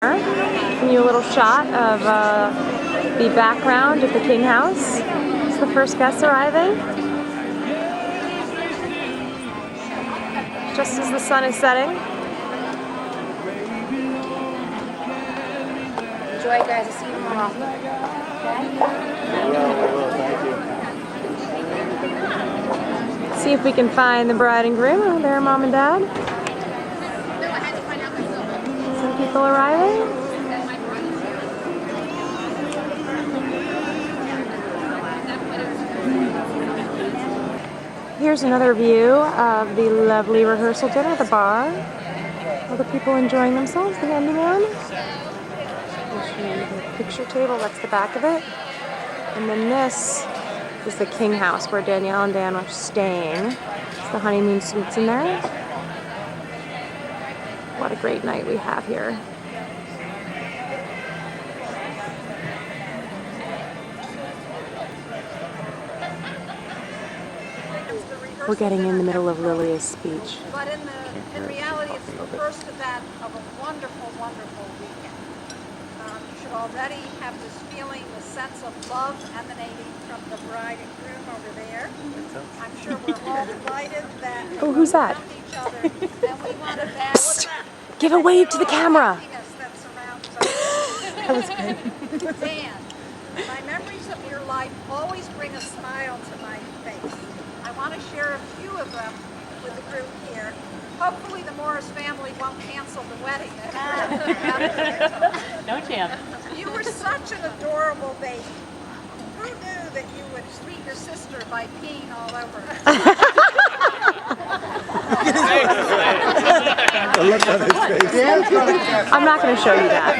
Giving you a little shot of the background of the King House. It's the first guests arriving. Just as the sun is setting. Enjoy, guys. I'll see you tomorrow. Okay? See if we can find the bride and groom. Oh, there, Mom and Dad. Some people arriving. Here's another view of the lovely rehearsal dinner at the bar. All the people enjoying themselves, the handyman. The picture table, that's the back of it. And then this is the King House where Danielle and Dan are staying. It's the honeymoon suites in there. What a great night we have here. We're getting in the middle of Lilia's speech. But in reality, it's the first event of a wonderful, wonderful weekend. You should already have this feeling, the sense of love emanating from the bride and groom over there. I'm sure we're all delighted that oh, who's that? Each other, and we want to bask give a wave to the camera. That surrounds us. That was great. Dan, my memories of your life always bring a smile to my face. I want to share a few of them with the group here. Hopefully the Morris family won't cancel the wedding. No chance. You were such an adorable baby. Who knew that you would sweet your sister by peeing all over her? The look on his face. I'm not going to show you that.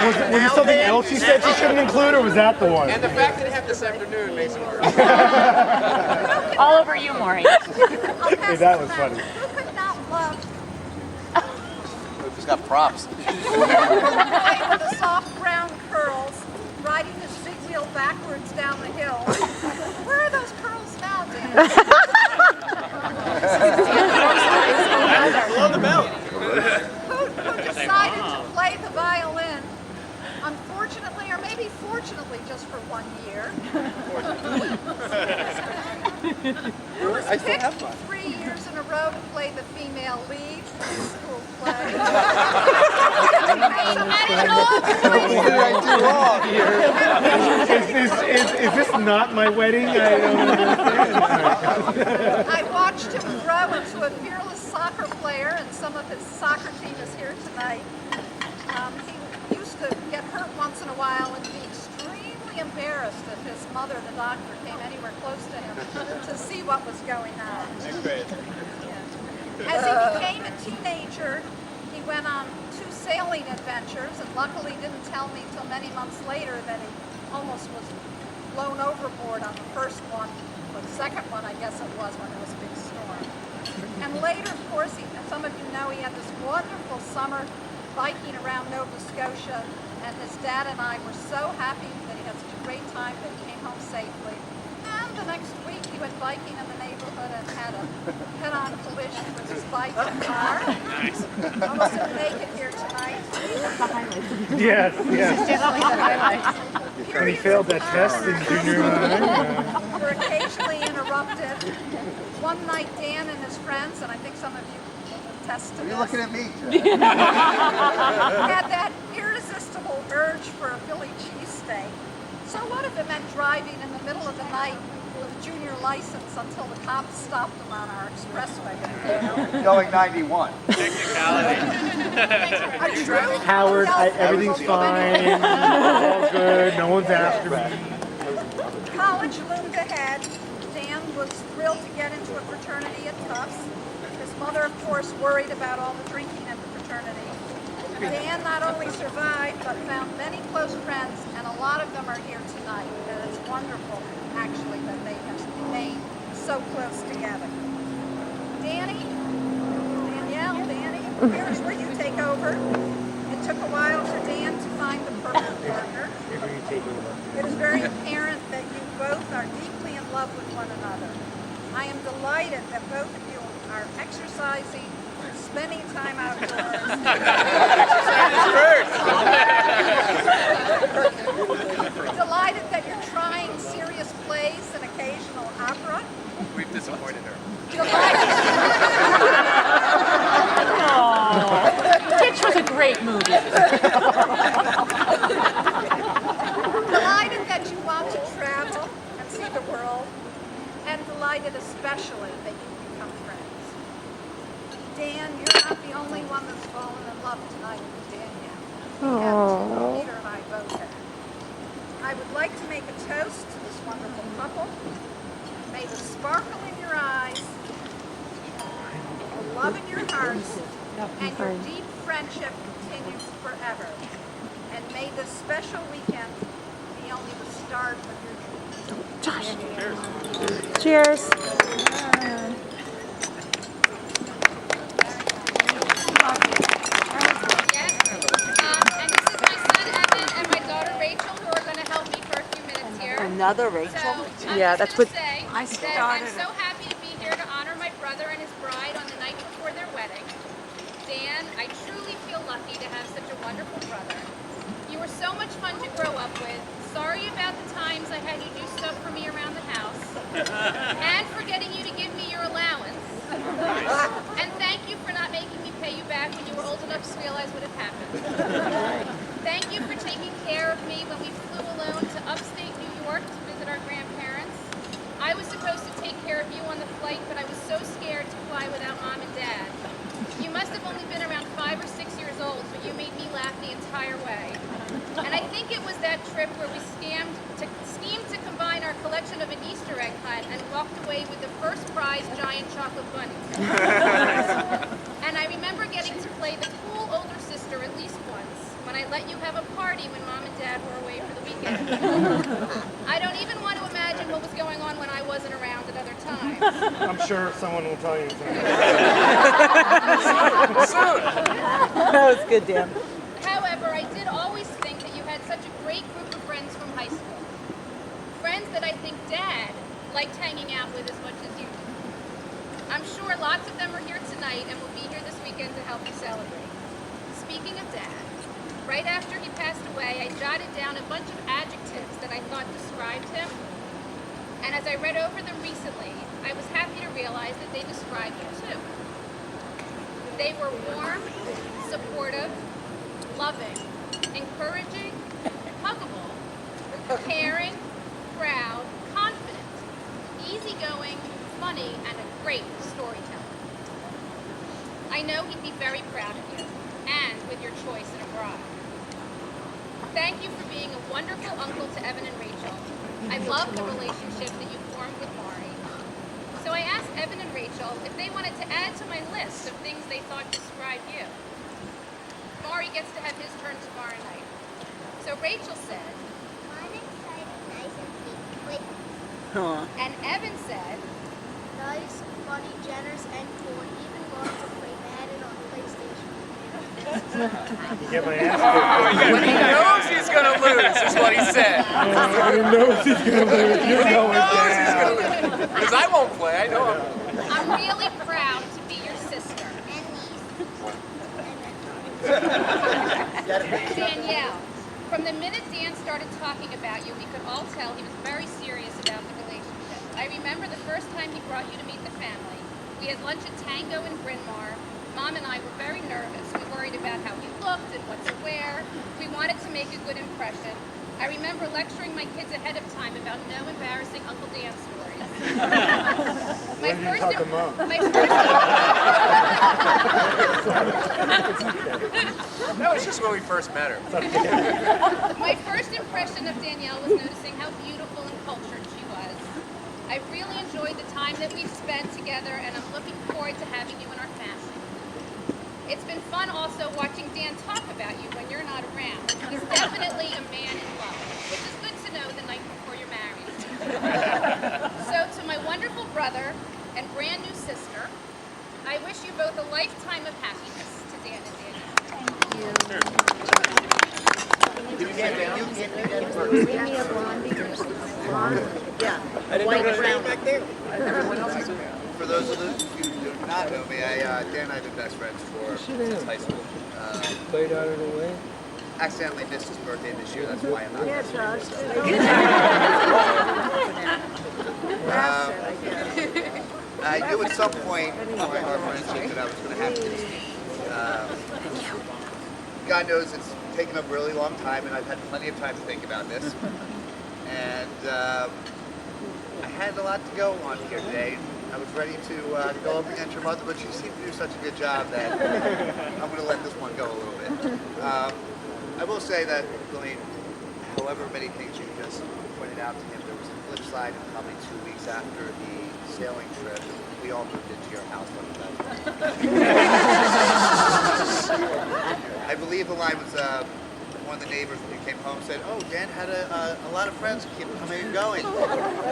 Was there something else you said you shouldn't include, or was that the one? And the fact that it happened this afternoon makes it worse. All over you, Maury. Hey, that was funny. Who could not love We've got props. with the soft brown curls, riding the big wheel backwards down the hill? Where are those curls now, Dan? Below the belt. Who decided to play the violin? Unfortunately, or maybe fortunately, just for 1 year. I still have fun. 3 years in a row to play the female lead in school play. Is this not my wedding? I don't understand. I watched him grow into a fearless soccer player, and some of his soccer team is here tonight. He used to get hurt once in a while and be extremely embarrassed if his mother, the doctor, came anywhere close to him to see what was going on. As he became a teenager, he went on 2 sailing adventures, and luckily didn't tell me till many months later that he almost was blown overboard on the first one, or the second one, I guess it was, when there was a big storm. And later, of course, some of you know he had this wonderful summer biking around Nova Scotia, and his dad and I were so happy that he had such a great time that he came home safely. And the next week he went biking in the neighborhood and had a head-on collision with his bike and car. Almost didn't make it here tonight. Yes, yes. When he failed that test in junior high. Were occasionally interrupted. One night Dan and his friends, and I think some of you will attest to this. You're looking at me. Had that irresistible urge for a Philly cheesesteak. So what if it meant driving in the middle of the night with a junior license until the cops stopped him on our expressway? Going 91. Howard, everything's fine. All good. No one's after me. College loomed ahead. Dan was thrilled to get into a fraternity at Tufts. His mother, of course, worried about all the drinking at the fraternity. Dan not only survived, but found many close friends, and a lot of them are here tonight. And it's wonderful, actually, that they have remained so close together. Danny, here's where you take over. It took a while for Dan to find the perfect partner. It is very apparent that you both are deeply in love with one another. I am delighted that both of you are exercising, spending time outdoors, Ditch was a great movie. Delighted that you want to travel and see the world, and delighted especially that you've become friends. Dan, you're not the only one that's fallen in love tonight with Danielle. Peter and I both have. I would like to make a toast to this wonderful couple. May the sparkle in your eyes, the love in your hearts, and your deep friendship continue forever. And may this special weekend be only the start of your dreams. Cheers. And this is my son Evan and my daughter Rachel, who are going to help me for a few minutes here. Another Rachel? So Yeah, that's what. I'm so happy to be here to honor my brother and his bride on the night before their wedding. Dan, I truly feel lucky to have such a wonderful brother. You were so much fun to grow up with. Sorry about the times I had you do stuff for me around the house. And for getting you to give me your allowance. And thank you for not making me pay you back when you were old enough to realize what had happened. Thank you for taking care of me when we flew alone to upstate New York to visit our grandparents. I was supposed to take care of you on the flight, but I was so scared to fly without Mom and Dad. You must have only been around 5 or 6 years old, but you made me laugh the entire way. And I think it was that trip where we schemed to combine our collection of an Easter egg hunt and walked away with the first prize giant chocolate bunny. And I remember getting to play the cool older sister at least once, when I let you have a party when Mom and Dad were away for the weekend. I don't even want to imagine what was going on when I wasn't around at other times. I'm sure someone will tell you. That was good, Dan. However, I did always think that you had such a great group of friends from high school. Friends that I think Dad liked hanging out with as much as you do. I'm sure lots of them are here tonight and will be here this weekend to help you celebrate. Speaking of Dad, right after he passed away, I jotted down a bunch of adjectives that I thought described him. And as I read over them recently, I was happy to realize that they described you too. They were warm, supportive, loving, encouraging, huggable, caring, proud, confident, easygoing, funny, and a great storyteller. I know he'd be very proud of you, and with your choice in a bride. Thank you for being a wonderful uncle to Evan and Rachel. I love the relationship that you formed with Maury. So I asked Evan and Rachel if they wanted to add to my list of things they thought described you. Maury gets to have his turn tomorrow night. So Rachel said, I'm excited, nice and sweet. and Evan said, Nice, funny, generous, and cool, and even loves to play Madden on PlayStation. You get my ass When he knows he's going to lose, is what he said. He knows he's going to lose. You know it, Dan. Because I won't play, I know him. I'm really proud to be your sister. Danielle, from the minute Dan started talking about you, we could all tell he was very serious about the relationship. I remember the first time he brought you to meet the family. We had lunch at Tango in Bryn Mawr. Mom and I were very nervous. We worried about how he looked and what to wear. We wanted to make a good impression. I remember lecturing my kids ahead of time about no embarrassing Uncle Dan stories. When did you tuck him up? That was just when we first met her. My first impression of Danielle was noticing how beautiful and cultured she was. I really enjoyed the time that we've spent together, and I'm looking forward to having you in our family. It's been fun also watching Dan talk about you when you're not around. He's definitely a man in love, which is good to know the night before you're married. So to my wonderful brother and brand new sister, I wish you both a lifetime of happiness. To Dan and Danielle. White brown back there. For those of you who do not know me, Dan and I have been best friends since high school. Played out of the way. Accidentally missed his birthday this year, that's why I'm not here. I knew at some point during our friendship that I was going to have kids. God knows it's taken a really long time, and I've had plenty of time to think about this. And I had a lot to go on here today. I was ready to go up against your mother, but she seemed to do such a good job that I'm going to let this one go a little bit. I will say that, Lillian, however many things you just pointed out to him, there was a flip side, and probably 2 weeks after the sailing trip, we all moved into your house one I believe the line was one of the neighbors when you came home said, "Oh, Dan had a lot of friends who keep coming and going."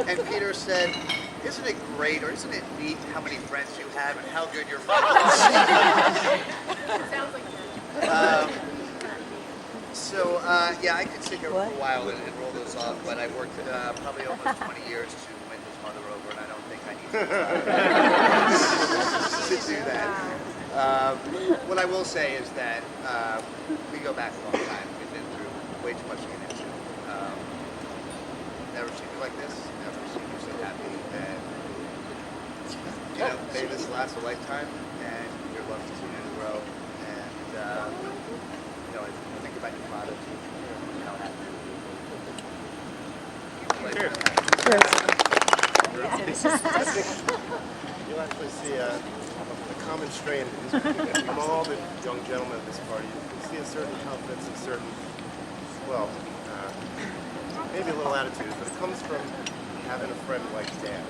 And Peter said, "Isn't it great, or isn't it neat how many friends you have and how good your friends are?" Sounds like that. So, yeah, I could sit here for a while and roll those off, but I worked probably almost 20 years to win his mother over, and I don't think I need to do that. What I will say is that we go back a long time. We've been through way too much to get into. Never seen you like this. Never seen you so happy. And, you know, may this last a lifetime, and your love continue to grow. And, you know, I think about your father, too. You know, happy. You'll actually see a common strain from all the young gentlemen at this party. You see a certain confidence and certain, well, maybe a little attitude, but it comes from having a friend like Dan.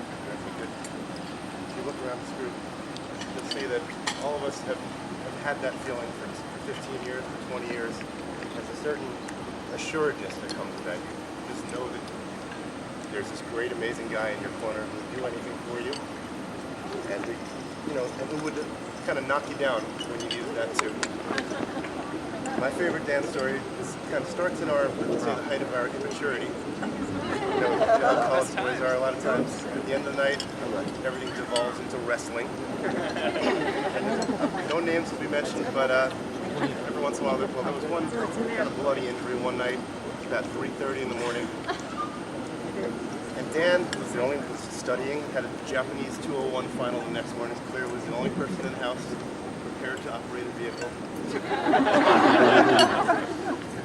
If you look around this group, you'll see that all of us have had that feeling for 15 years, for 20 years. There's a certain assuredness that comes with that. You just know that there's this great, amazing guy in your corner who will do anything for you, and you know, and who would kind of knock you down when you needed that too. My favorite Dan story kind of starts in our, let's say, the height of our immaturity. You know, how college boys are a lot of times. At the end of the night, everything devolves into wrestling. And no names will be mentioned, but every once in a while, there was one kind of bloody injury one night, about 3:30 in the morning. And Dan was the only one studying, had a Japanese 201 final the next morning. Clear was the only person in the house prepared to operate a vehicle.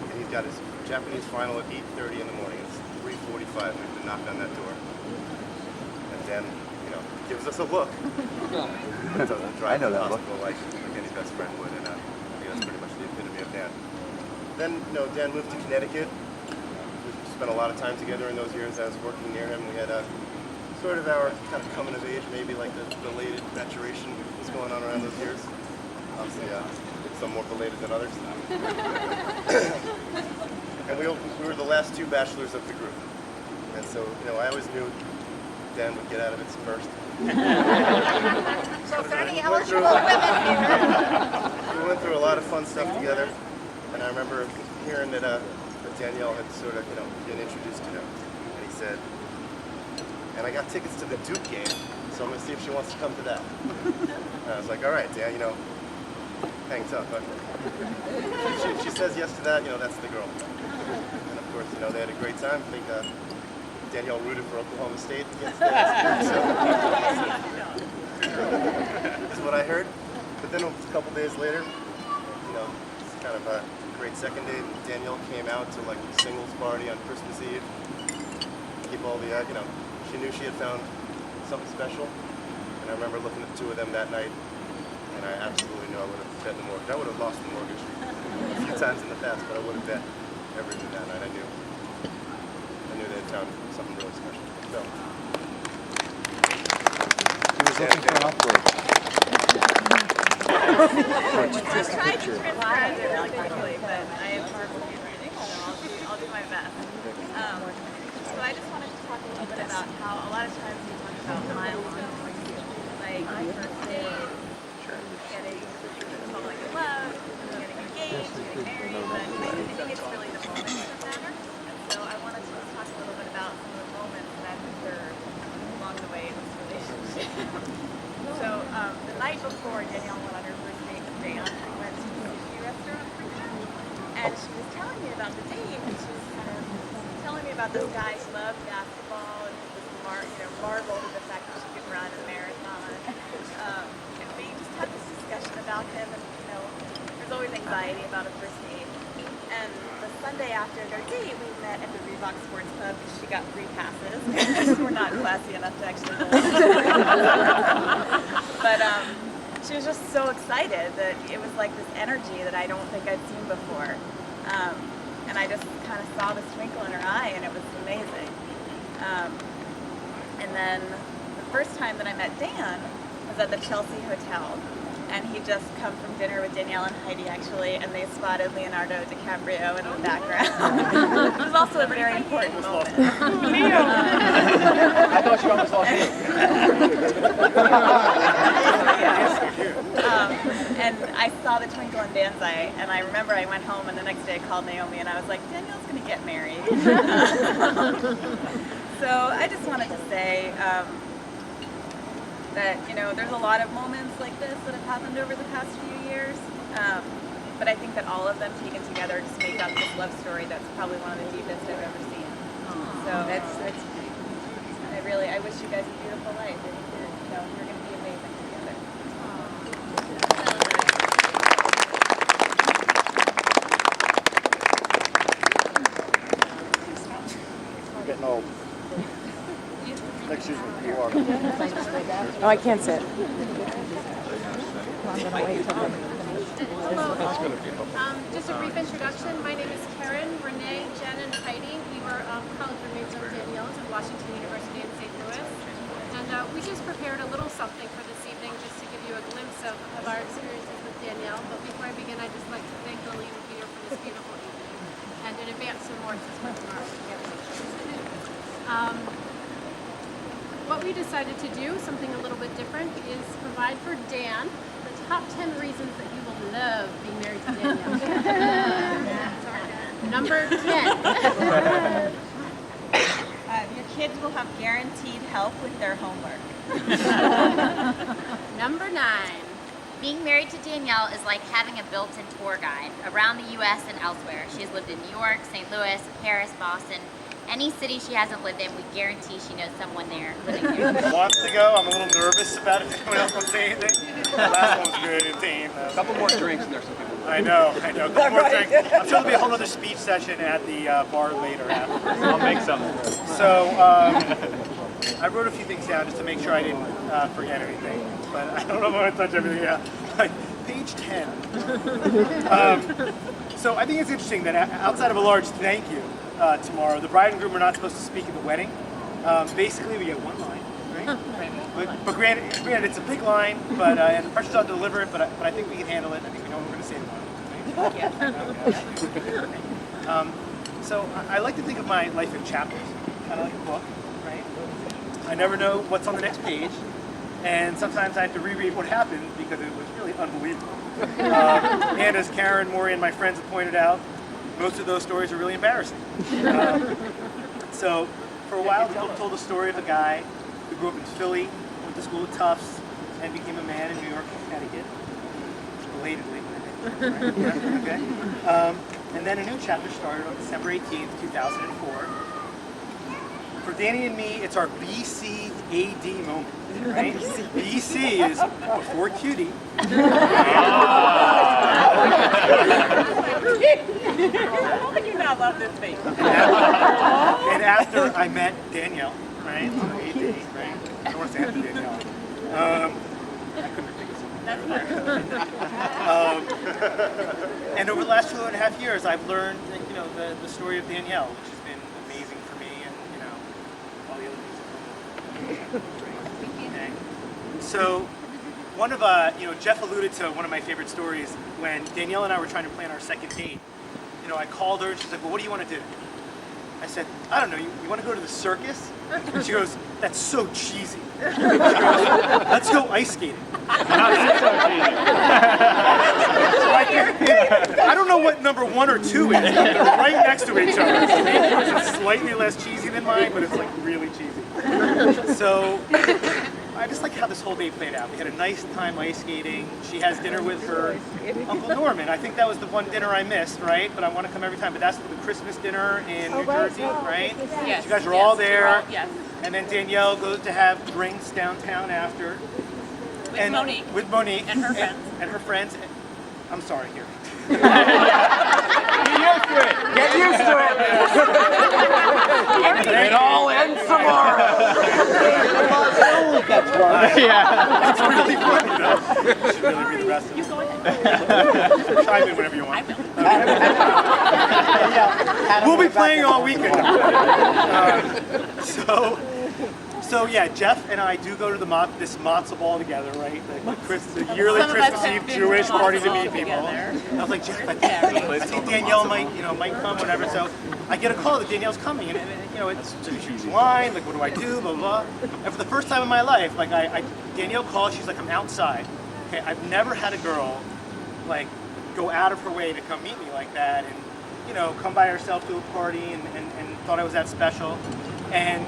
And he's got his Japanese final at 8:30 in the morning. It's 3:45 and we have to knock on that door. And Dan, you know, gives us a look. Doesn't drive to the hospital like any best friend would, and I think that's pretty much the epitome of Dan. Then, you know, Dan moved to Connecticut. Spent a lot of time together in those years. I was working near him. We had a sort of our kind of coming of age, maybe like the belated maturation was going on around those years. Obviously, some more belated than others. And we were the last two bachelors of the group. And so, you know, I always knew Dan would get out of it first. So for any eligible women here. We went through a lot of fun stuff together. And I remember hearing that Danielle had sort of, you know, been introduced to him. And he said, and I got tickets to the Duke game, so I'm going to see if she wants to come to that. And I was like, all right, Dan, you know, hangs up. But if she says yes to that, you know, that's the girl. And of course, you know, they had a great time. I think Danielle rooted for Oklahoma State against them. So, this is what I heard. But then a couple days later, you know, it's kind of a great second date. Danielle came out to like the singles party on Christmas Eve. Keep all the, you know, she knew she had found something special. And I remember looking at the two of them that night, and I absolutely knew I would have bet the mortgage. I would have lost the mortgage a few times in the past, but I would have bet everything that night. I knew they had found something really special. So. He was looking for an upgrade. I tried to transcribe it really quickly, but I am horrible handwriting, so I'll do my best. So I just wanted to talk a little bit about how a lot of times we talk about milestones, like first date, getting falling in love, getting engaged, getting married, but I think it's really the moments that matter. And so I wanted to just talk a little bit about some of the moments that I've observed along the way in this relationship. So the night before Danielle went on her first date with Dan, we went to the sushi restaurant for dinner, and she was telling me about the date, and she was kind of telling me about this guy who loved basketball and was marveled at the fact that she could run a marathon. And we just had this discussion about him, and you know, there's there's always anxiety about a first date. And the Sunday after their date, we met at the Reebok Sports Club because she got free passes. We're not classy enough to actually go. But she was just so excited that it was like this energy that I don't think I'd seen before. And I just kind of saw the twinkle in her eye, and it was amazing. And then the first time that I met Dan was at the Chelsea Hotel, and he'd just come from dinner with Danielle and Heidi, actually, and they spotted Leonardo DiCaprio in the background. It was also a very important moment. Leo! I thought you almost lost And I saw the twinkle in Dan's eye, and I remember I went home, and the next day I called Naomi, and I was like, Danielle's going to get married. So I just wanted to say that, you know, there's a lot of moments like this that have happened over the past few years, but I think that all of them taken together just make up this love story that's probably one of the deepest I've ever seen. So that's I wish you guys a beautiful life. I think you're going to be amazing together. I'm getting old. Next season, you are. Oh, I can't sit. Hello. Just a brief introduction. My name is Karen, Renee, Jen, and Heidi. We were college roommates of Danielle's at Washington University in St. Louis. And we just prepared a little something for this evening just to give you a glimpse of our experiences with Danielle. But before I begin, I'd just like to thank Lily and Peter for this beautiful evening. And in advance, some more to spend tomorrow. What we decided to do, something a little bit different, is provide for Dan the top 10 reasons that you will love being married to Danielle. Number 10. Your kids will have guaranteed help with their homework. Number 9. Being married to Danielle is like having a built-in tour guide around the U.S. and elsewhere. She has lived in New York, St. Louis, Paris, Boston. Any city she hasn't lived in, we guarantee she knows someone there living there. Wants to go. I'm a little nervous about if anyone else wants to say anything. The last one was good, team. A couple more drinks and there's some people. I know. A couple more drinks. I'm sure there'll be a whole other speech session at the bar later afterwards. I'll make some. So, I wrote a few things down just to make sure I didn't forget anything. But I don't know if I'm going to touch everything. Yeah. Like, page 10. So I think it's interesting that outside of a large thank you tomorrow, the bride and groom are not supposed to speak at the wedding. Basically, we get one line, right? But granted, it's a big line, but and the pressure's on to deliver it. But I think we can handle it. I think we know what we're going to say tomorrow. Right? So I like to think of my life in chapters, kind of like a book, right? I never know what's on the next page, and sometimes I have to reread what happened because it was really unbelievable. And as Karen, Maury, and my friends have pointed out, most of those stories are really embarrassing. So for a while, people told the story of a guy who grew up in Philly, went to school at Tufts, and became a man in New York and Connecticut. Belatedly, I think. Right? Okay. And then a new chapter started on December 18th, 2004. For Danny and me, it's our BC AD moment, right? BC is before cutie. How do you not love this thing? And after I met Danielle, right? So AD, right? I don't want to say after Danielle. I couldn't think of something. And over the last 2.5 years, I've learned, you know, the story of Danielle, which has been amazing for me, and you know, all the other things. Okay. So, one of you know, Jeff alluded to one of my favorite stories when Danielle and I were trying to plan our second date. You know, I called her and she's like, "Well, what do you want to do?" I said, "I don't know. You want to go to the circus?" And she goes, "That's so cheesy." She goes, "Let's go ice skating." I don't know what number 1 or 2 is. They're right next to each other. So maybe it's slightly less cheesy than mine, but it's like really cheesy. So I just like how this whole day played out. We had a nice time ice skating. She has dinner with her Uncle Norman. I think that was the one dinner I missed, right? But I want to come every time. But that's the Christmas dinner in New Jersey, right? Yes. You guys are all there. Yes. And then Danielle goes to have drinks downtown after. With Monique. With Monique. And her friends. And her friends. I'm sorry, here. Get used to it. It all ends tomorrow. Yeah. It's really funny, though. You should really read the rest of it. Chime in whenever you want. We'll be playing all weekend. So yeah, Jeff and I do go to this matzo ball together, right? The yearly Christmas Eve Jewish party to meet people. I was like, Jeff, I think Danielle might come, whatever. So I get a call that Danielle's coming, and it's a huge line. Like, what do I do? Blah blah. And for the first time in my life, like Danielle calls. She's like, I'm outside. Okay, I've never had a girl like go out of her way to come meet me like that, and come by herself to a party, and thought I was that special, and.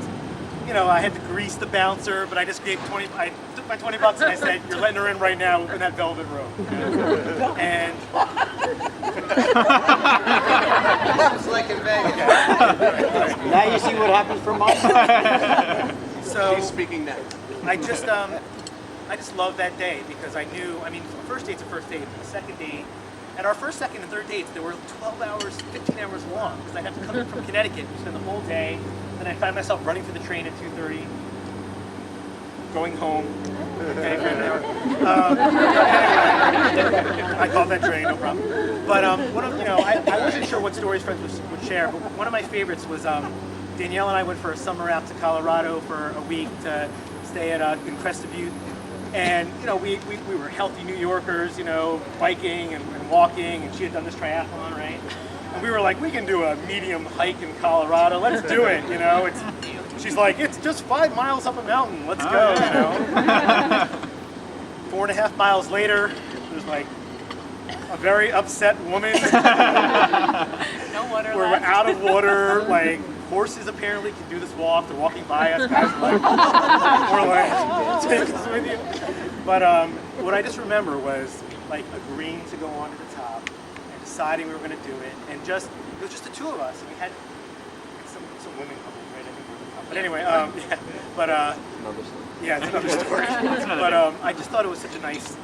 I had to grease the bouncer, but I just gave I took my $20 and I said, "You're letting her in right now in that velvet room." And It's like in Vegas. Now you see what happens from my side. So He's speaking next. I just loved that day because I knew. I mean, first date's a first date. The second date, and our first, second, and third dates, they were 12 hours, 15 hours long because I had to come in from Connecticut and spend the whole day. Then I found myself running for the train at 2:30, going home. Okay, anyway, I called that train, no problem. But I wasn't sure what stories friends would share, but one of my favorites was Danielle and I went for a summer out to Colorado for a week to stay at in Crested Butte. And we were healthy New Yorkers, biking and walking, and she had done this triathlon, right? And we were like, we can do a medium hike in Colorado. Let's do it, She's like, it's just 5 miles up a mountain. Let's go, 4.5 miles later, there's like a very upset woman. No water We're left. out of water. Like horses apparently can do this walk. They're walking by us. Guys are we're like, take us with you. But what I just remember was like agreeing to go on to the top. Deciding we were going to do it, and it was just the two of us, and we had some women couple, right? I think we were the couple. But anyway, it's another story. But I just thought it was such a nice,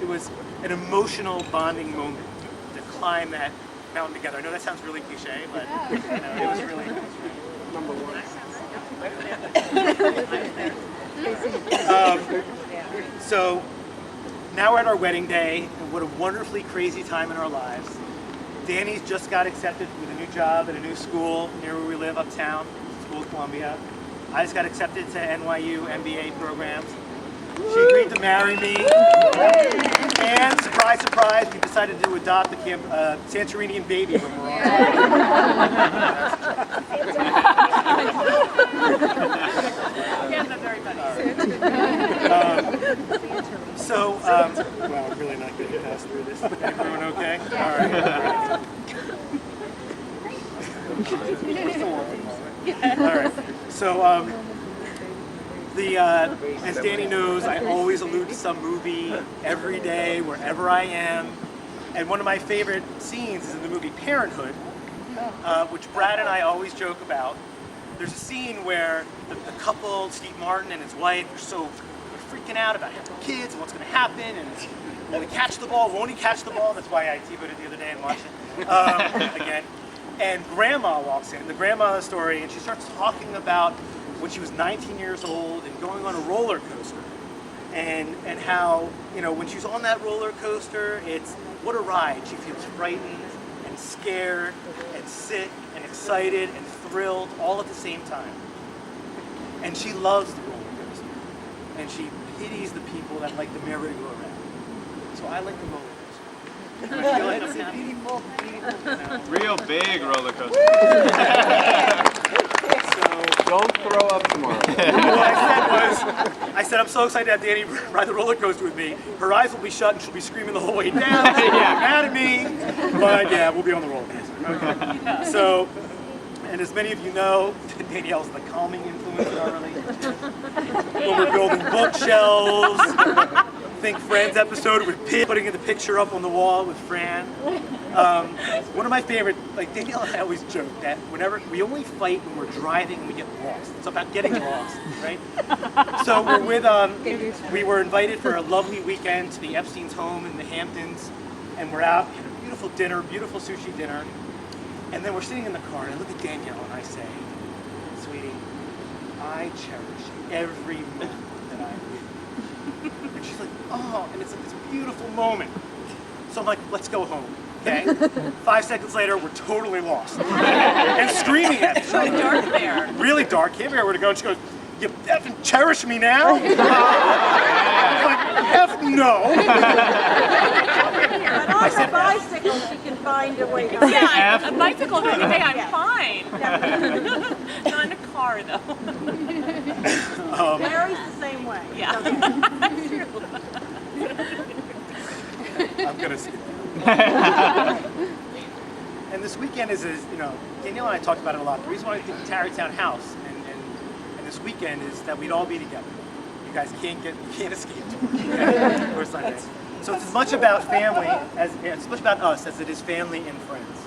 it was an emotional bonding moment to climb that mountain together. I know that sounds really cliche, but it was really number one. So now we're at our wedding day, and what a wonderfully crazy time in our lives. Danny's just got accepted with a new job at a new school near where we live, uptown, School of Columbia. I just got accepted to NYU MBA programs. She agreed to marry me. And surprise, surprise, we decided to adopt a Santorinian baby when we're on. Well, I'm really not getting past through this. Everyone okay? All right. All right. So, as Danny knows, I always allude to some movie every day, wherever I am. And one of my favorite scenes is in the movie Parenthood, which Brad and I always joke about. There's a scene where the couple, Steve Martin and his wife, they're freaking out about having kids and what's going to happen, and will he catch the ball, won't he catch the ball? That's why I TiVo'd it the other day and watched it again. And Grandma walks in, the grandma of the story, and she starts talking about when she was 19 years old and going on a roller coaster, and how when she's on that roller coaster, it's what a ride. She feels frightened and scared and sick and excited and thrilled all at the same time. And she loves the roller coaster, and she pities the people that like the merry-go-round. So I like the roller coaster. I feel like I'm happy. Real big roller coaster. So don't throw up tomorrow. What I said I'm so excited to have Danny ride the roller coaster with me. Her eyes will be shut and she'll be screaming the whole way down. She'll be mad at me. But yeah, we'll be on the roller coaster. Okay. So, and as many of you know, Danielle's the calming influence in our relationship. When we're building bookshelves, Think Friends episode with Pip, putting the picture up on the wall with Fran. One of my favorite, like Danielle and I always joke that whenever we only fight when we're driving and we get lost. It's about getting lost, right? So we're with, we were invited for a lovely weekend to the Epstein's home in the Hamptons, and we're out, beautiful dinner, beautiful sushi dinner. And then we're sitting in the car, and I look at Danielle and I say, sweetie, I cherish every moment that I'm with you. And she's like, oh, and it's a beautiful moment. So I'm like, let's go home, okay? 5 seconds later, we're totally lost. And screaming at each other. Really dark there. Really dark, can't figure out where to go. And she goes, you effing cherish me now? I'm like, F no. But on the bicycle, she can find a way to Yeah, a bicycle during the day, I'm fine. Not in a car, though. Mary's the same way. Yeah. I'm gonna skip it. And this weekend is, you know, Danielle and I talked about it a lot. The reason why we did the Tarrytown House and this weekend is that we'd all be together. You guys can't escape to or Sunday. So it's as much about family as it's much about us as it is family and friends.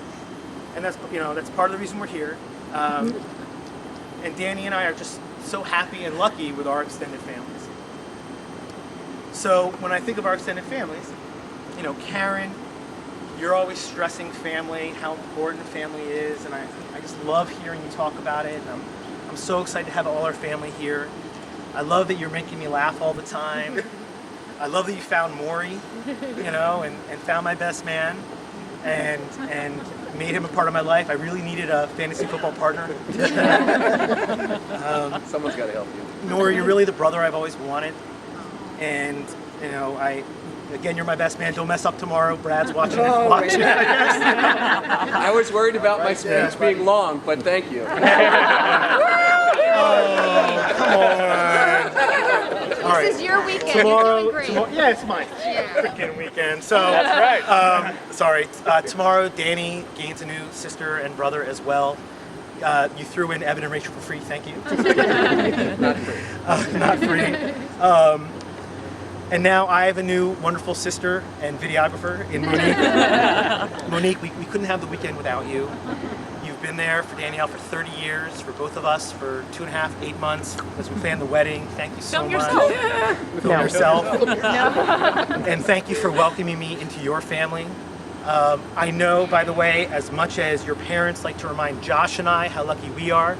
And that's, you know, that's part of the reason we're here. And Danny and I are just so happy and lucky with our extended families. So when I think of our extended families, you know, Karen, you're always stressing family, how important family is, and I just love hearing you talk about it. And I'm so excited to have all our family here. I love that you're making me laugh all the time. I love that you found Maury, you know, and found my best man, and made him a part of my life. I really needed a fantasy football partner. Someone's got to help you. Maury, you're really the brother I've always wanted, and you know, again, you're my best man. Don't mess up tomorrow. Brad's watching it. I was worried about my speech being long, but thank you. Oh, come on. All right. This is your weekend. Tomorrow, You're doing great. yeah, it's mine. Freaking weekend. So That's right. Sorry. Tomorrow, Danny gains a new sister and brother as well. You threw in Evan and Rachel for free. Thank you. Not free. Not free. And now I have a new wonderful sister and videographer in Monique. Monique, we couldn't have the weekend without you. You've been there for Danielle for 30 years, for both of us for 2.5, 8 months as we planned the wedding. Thank you so much. Film yourself. And thank you for welcoming me into your family. I know, by the way, as much as your parents like to remind Josh and I how lucky we are,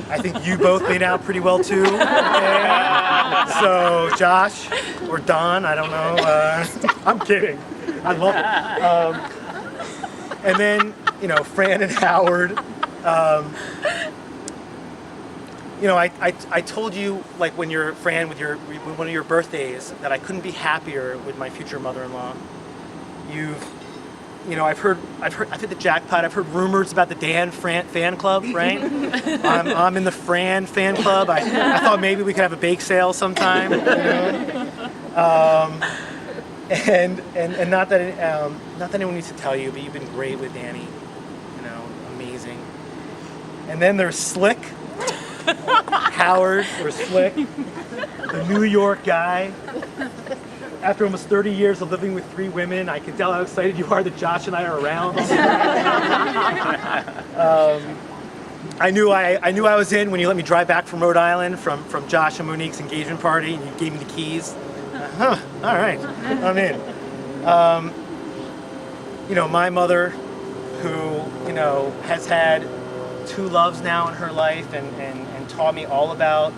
I think you both made out pretty well too. Okay? So Josh or Don, I don't know. I'm kidding. I love it. And then, you know, Fran and Howard. You know, I told you, like, when you're Fran with one of your birthdays, that I couldn't be happier with my future mother-in-law. You know, I've hit the jackpot. I've heard rumors about the Dan fan club, right? I'm in the Fran fan club. I thought maybe we could have a bake sale sometime. You know? And not that anyone needs to tell you, but you've been great with Danny. You know, amazing. And then there's Slick, Howard or Slick, the New York guy. After almost 30 years of living with 3 women, I can tell how excited you are that Josh and I are around. I knew I was in when you let me drive back from Rhode Island from Josh and Monique's engagement party, and you gave me the keys. All right, I'm in. You know, my mother, who, you know, has had 2 loves now in her life and taught me all about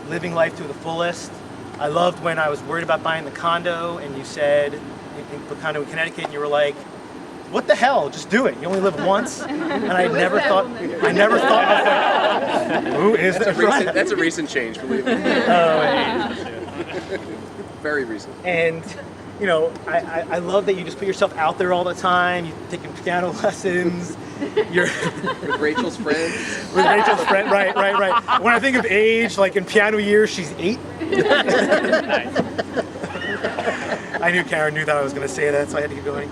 living life to the fullest. I loved when I was worried about buying the condo, and you said, the condo in Connecticut, and you were like, what the hell, just do it. You only live once. And I never thought, who is that? That's a recent change, believe me. Very recent. And, you know, I love that you just put yourself out there all the time. You're taking piano lessons. You're with Rachel's friend. With Rachel's friend, right. When I think of age, like in piano years, she's 8. I knew Karen knew that I was going to say that, so I had to keep going.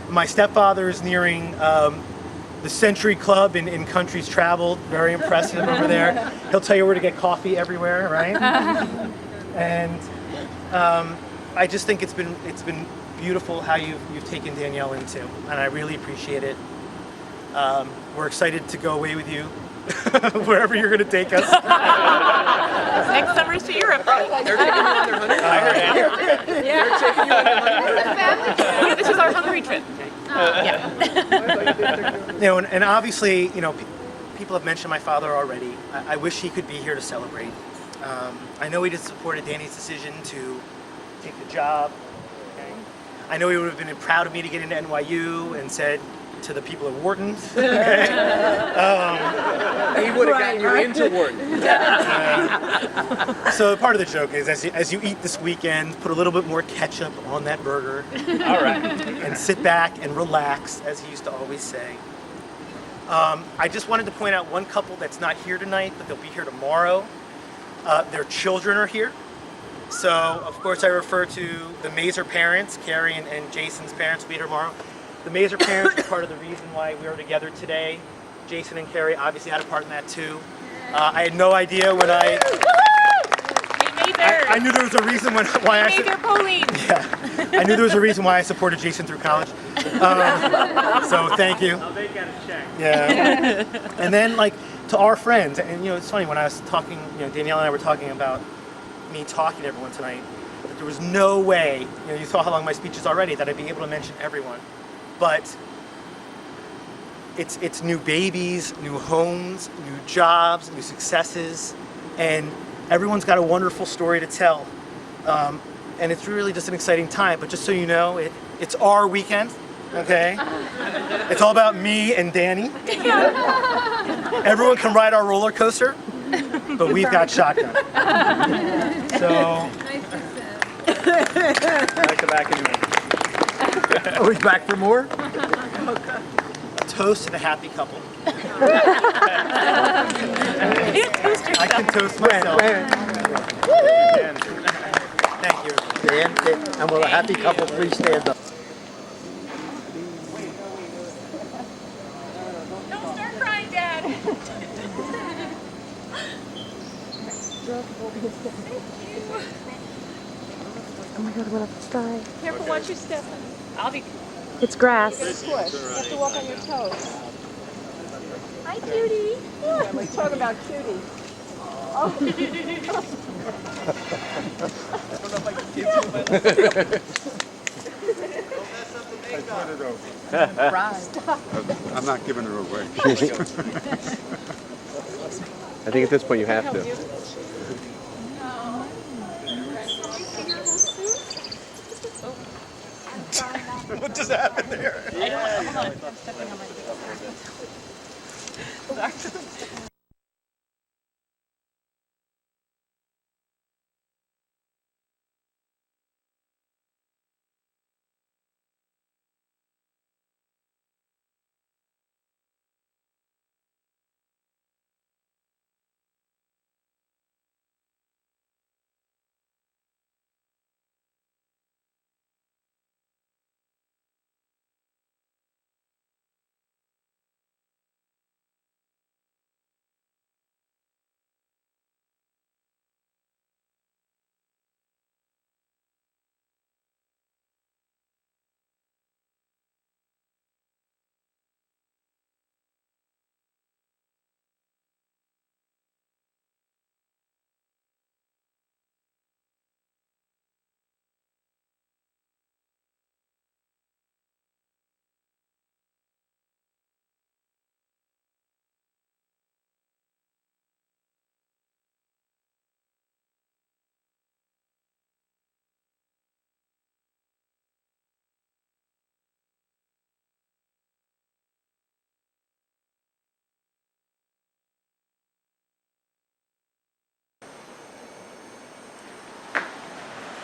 My stepfather is nearing the Century Club in countries traveled. Very impressive over there. He'll tell you where to get coffee everywhere, right? And I just think it's been beautiful how you've taken Danielle into, and I really appreciate it. We're excited to go away with you wherever you're going to take us. Next summer's to Europe. They're taking you on their honeymoon. Yeah. They're taking you on their honeymoon. This is a family trip. Yeah, this is our Hungary trip. You know, and obviously, you know, people have mentioned my father already. I wish he could be here to celebrate. I know he just supported Danny's decision to take the job. Okay? I know he would have been proud of me to get into NYU and said to the people at Wharton. Okay? He would have gotten you into Wharton. So part of the joke is, as you eat this weekend, put a little bit more ketchup on that burger. All right. And sit back and relax, as he used to always say. I just wanted to point out one couple that's not here tonight, but they'll be here tomorrow. Their children are here. So, of course, I refer to the Mazer parents. Carrie and Jason's parents will be here tomorrow. The Mazer parents are part of the reason why we are together today. Jason and Carrie obviously had a part in that too. I had no idea when I knew there was a reason why I knew there was a reason why I supported Jason through college. So thank you. I'll make out a check. Yeah. And then, like, to our friends, and you know, it's funny when I was talking, you know, Danielle and I were talking about me talking to everyone tonight, that there was no way, you know, you saw how long my speech is already, that I'd be able to mention everyone. But it's new babies, new homes, new jobs, new successes, and everyone's got a wonderful story to tell. And it's really just an exciting time. But just so you know, it's our weekend, okay? It's all about me and Danny. Everyone can ride our roller coaster, but we've got shotgun. So, Back to back anyway. Are we back for more? a toast to the happy couple. I can toast myself. Thank you. And will a happy couple please stand up? Don't start crying, Dad. Oh my God, what a sky. Careful, watch your step. I'll be. It's grass. Push. You have to walk on your toes. Hi, cutie. Yeah, we're talking about cutie. Oh. I'm not giving her away. I think at this point you have to. What just happened there? I don't know. Hold on. I'm stepping on my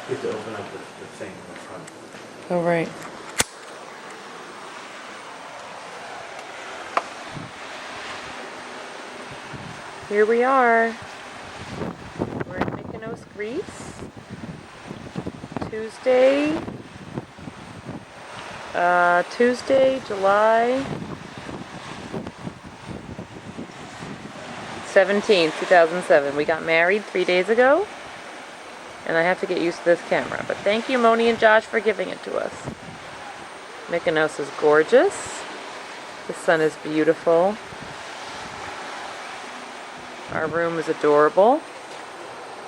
You have to open up the thing in the front. Oh, right. Here we are. We're in Mykonos, Greece. Tuesday, July 17th, 2007. We got married 3 days ago. And I have to get used to this camera. But thank you, Moni and Josh, for giving it to us. Mykonos is gorgeous. The sun is beautiful. Our room is adorable.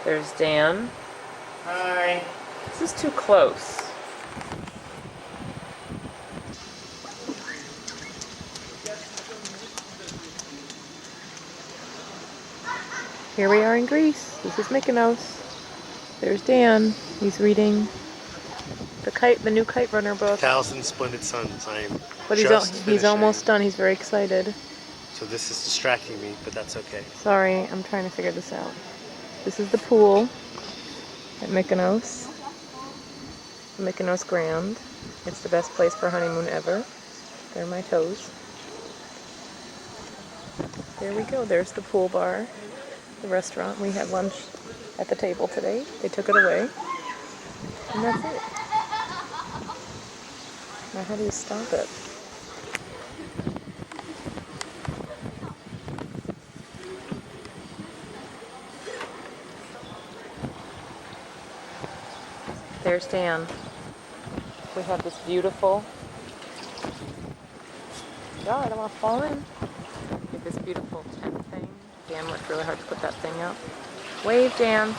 There's Dan. Hi. This is too close. Here we are in Greece. This is Mykonos. There's Dan. He's reading the new Kite Runner book. 1,000 Splendid Suns. I am But just he's almost finishing. done. He's very excited. So this is distracting me, but that's okay. Sorry, I'm trying to figure this out. This is the pool at Mykonos. Mykonos Grand. It's the best place for a honeymoon ever. There are my toes. There we go. There's the pool bar, the restaurant. We had lunch at the table today. They took it away. And that's it. Now how do you stop it? There's Dan. We have this beautiful... God, I don't want to fall in. We have this beautiful tent thing. Dan worked really hard to put that thing up. Wave, Dan.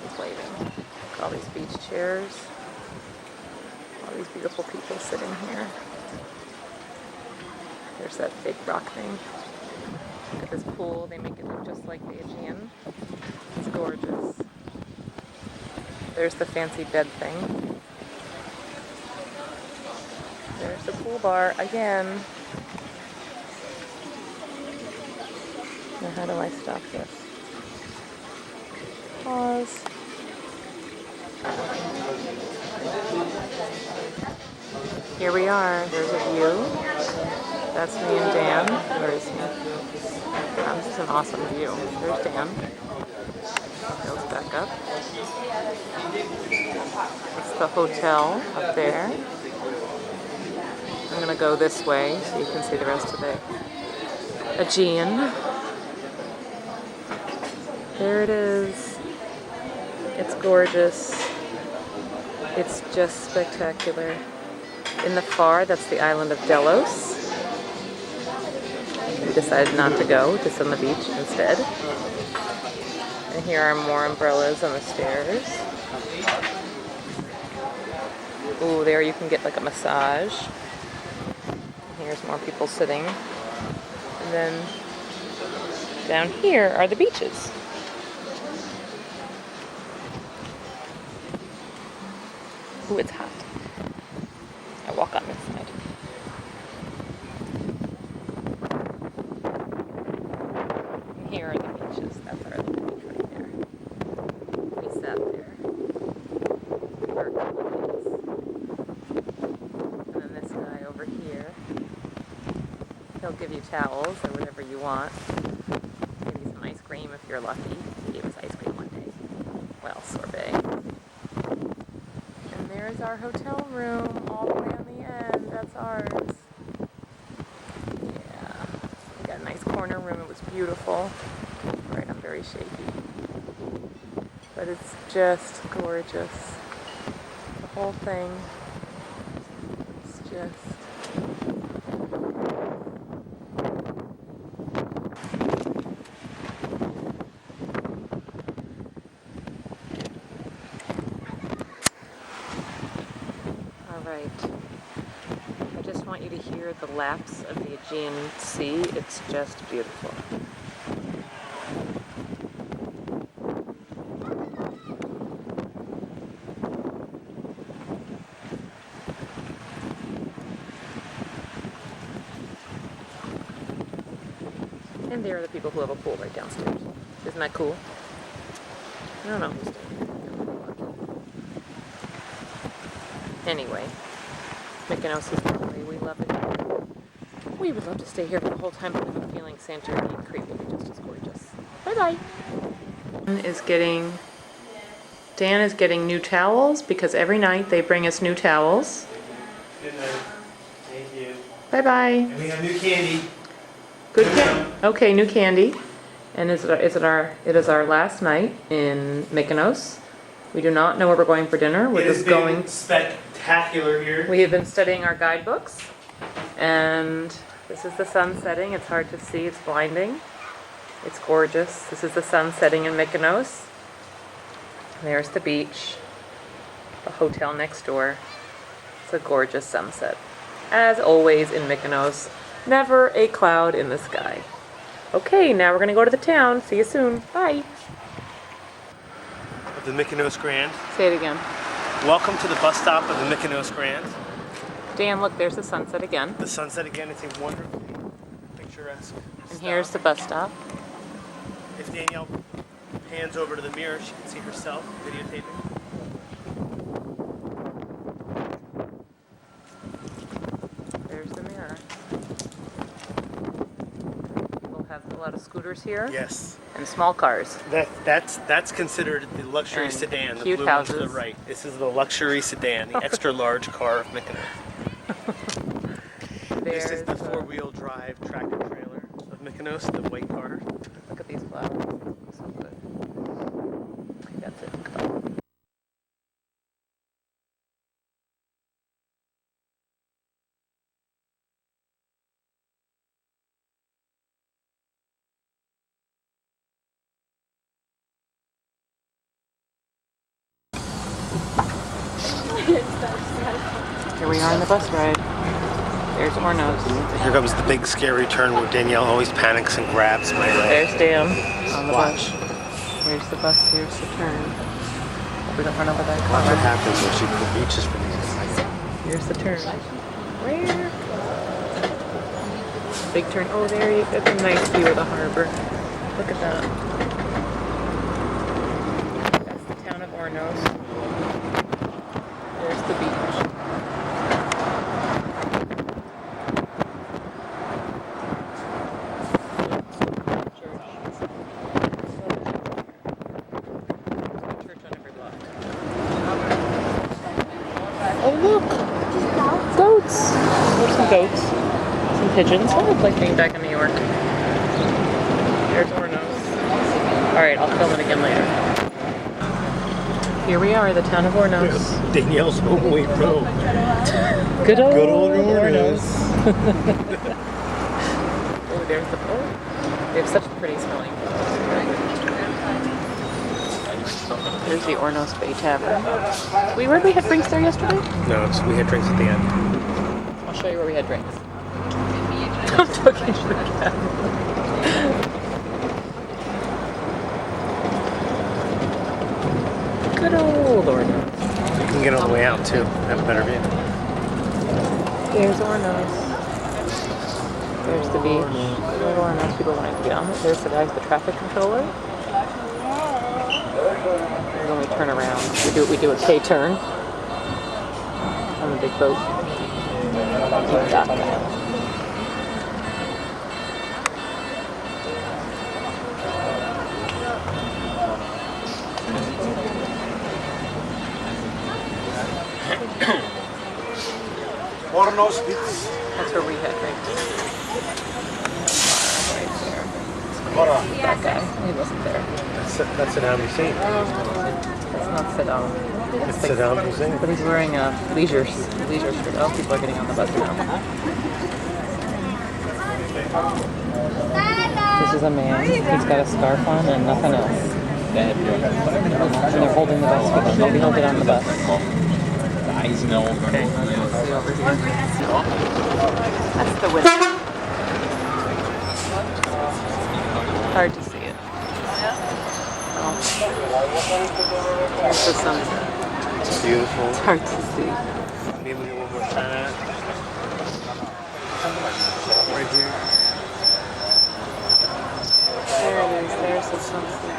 He's waving. Look at all these beach chairs. All these beautiful people sitting here. There's that big rock thing. Look at this pool. They make it look just like the Aegean. It's gorgeous. There's the fancy bed thing. There's the pool bar again. Now how do I stop this? Pause. Here we are. There's a view. That's me and Dan. Where is he? This is an awesome view. There's Dan. Goes back up. It's the hotel up there. I'm going to go this way so you can see the rest of the Aegean. There it is. It's gorgeous. It's just spectacular. In the far, that's the island of Delos. We decided not to go, just on the beach instead. And here are more umbrellas on the stairs. Ooh, there you can get like a massage. Here's more people sitting. And then down here are the beaches. Ooh, it's hot. I walk on this side. And here are the beaches. That's our little beach right there. We sat there for a couple days. And then this guy over here, he'll give you towels or whatever you want. Maybe some ice cream if you're lucky. He gave us ice cream one day. Well, sorbet. And there's our hotel room all the way on the end. That's ours. Yeah. We got a nice corner room. It was beautiful. Right, I'm very shaky. But it's just gorgeous. The whole thing. It's just... I just want you to hear the laps of the Aegean Sea. It's just beautiful. And there are the people who have a pool right downstairs. Isn't that cool? I don't know who's doing it. Anyway, Mykonos is lovely. We love it. We would love to stay here for the whole time, but I have a feeling Santorini and Crete will be just as gorgeous. Bye-bye. Dan is getting new towels because every night they bring us new towels. Good night. Thank you. Bye-bye. And we have new candy. Good candy. Okay, new candy. And it is our last night in Mykonos. We do not know where we're going for dinner. We're just going. Spectacular here. We have been studying our guidebooks, and this is the sun setting. It's hard to see. It's blinding. It's gorgeous. This is the sun setting in Mykonos. There's the beach. The hotel next door. It's a gorgeous sunset. As always in Mykonos, never a cloud in the sky. Okay, now we're gonna go to the town. See you soon. Bye. Of the Mykonos Grand. Say it again. Welcome to the bus stop of the Mykonos Grand. Dan, look, there's the sunset again. The sunset again, it's a wonderfully picturesque And here's the bus stop. If Danielle pans over to the mirror, she can see herself videotaping. There's the mirror. People have a lot of scooters here. Yes. And small cars. That's considered the luxury And sedan. The cute blue one to the houses. right. This is the luxury sedan, the extra large car of Mykonos. This is the four-wheel drive tractor trailer of Mykonos, the white car. Look at these flowers. So good. Okay, that's it. Goodbye. Here we are on the bus ride. There's Ornos. Here comes the big scary turn where Danielle always panics and grabs my leg. There's Dan on the Watch. bus. Here's the bus, here's the turn. Hope we don't run over that car. Watch what happens when she reaches for these. Here's the turn. Where? Big turn. Oh, there you get a nice view of the harbor. Look at that. That's the town of Ornos. There's the beach. Oh look! Goats! There's some goats. Some pigeons. I look like being back in New York. There's Ornos. Alright, I'll film it again later. Here we are, the town of Ornos. Danielle's homeway road. Good old Ornos. Oh, there's the boat. They have such pretty smelling boats. There's the Ornos Bay Tavern. Where we had drinks there yesterday? No, we had drinks at the end. I'll show you where we had drinks. I'm talking to the camera. Good old Ornos. You can get on the way out too. Have a better view. There's Ornos. There's the beach. There's Ornos. People wanting to get on it. There's the guy's the traffic controller. And then we turn around. We do a K-turn on the big boat. Ornos Beach. That's where we had drinks. That guy, he wasn't there. That's Saddam Hussein. That's not Saddam. It's Saddam Hussein. But he's wearing a leisure shirt. Oh, people are getting on the bus now. This is a man. He's got a scarf on and nothing else. And they're holding the bus for him. Maybe he'll get on the bus. Guys know. Okay, see over here. That's the window. Hard to see it. Oh. Here's the sunset. It's beautiful. It's hard to see. Maybe one more shot. Right here. There it is. There's the sunset.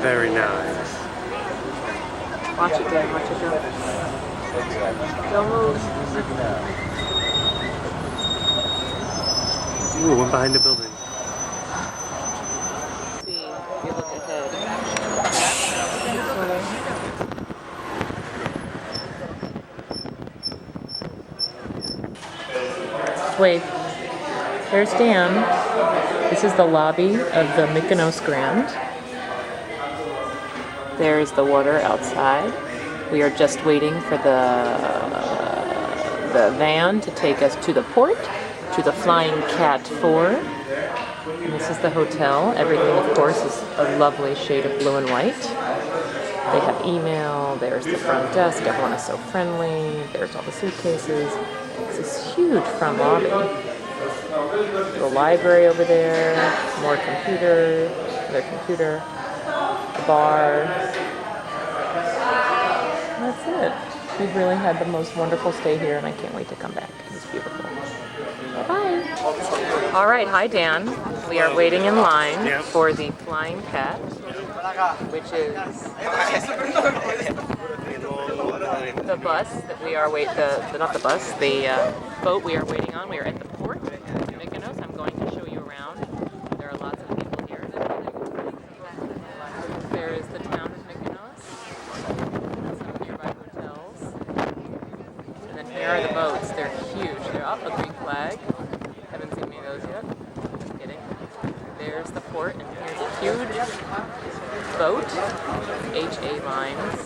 Very nice. Watch it, Dan. Watch it go. Don't move. Ooh, one behind the building. See, if you look ahead. Wait. There's Dan. This is the lobby of the Mykonos Grand. There's the water outside. We are just waiting for the van to take us to the port, to the Flying Cat 4. And this is the hotel. Everything, of course, is a lovely shade of blue and white. They have email. There's the front desk. Everyone is so friendly. There's all the suitcases. This is huge front lobby. The library over there, more computers, another computer, the bar. That's it. We've really had the most wonderful stay here, and I can't wait to come back. It's beautiful. Bye. All right, hi Dan. We are waiting in line for the Flying Cat, which is the bus that we are not the bus, the boat we are waiting on. We are at the port in Mykonos. I'm going to show you around. There are lots of people here. There is the town of Mykonos, some nearby hotels, and then here are the boats. They're huge. They're up a Greek flag. Haven't seen any of those yet. Just kidding. There's the port, and here's a huge boat, HA lines,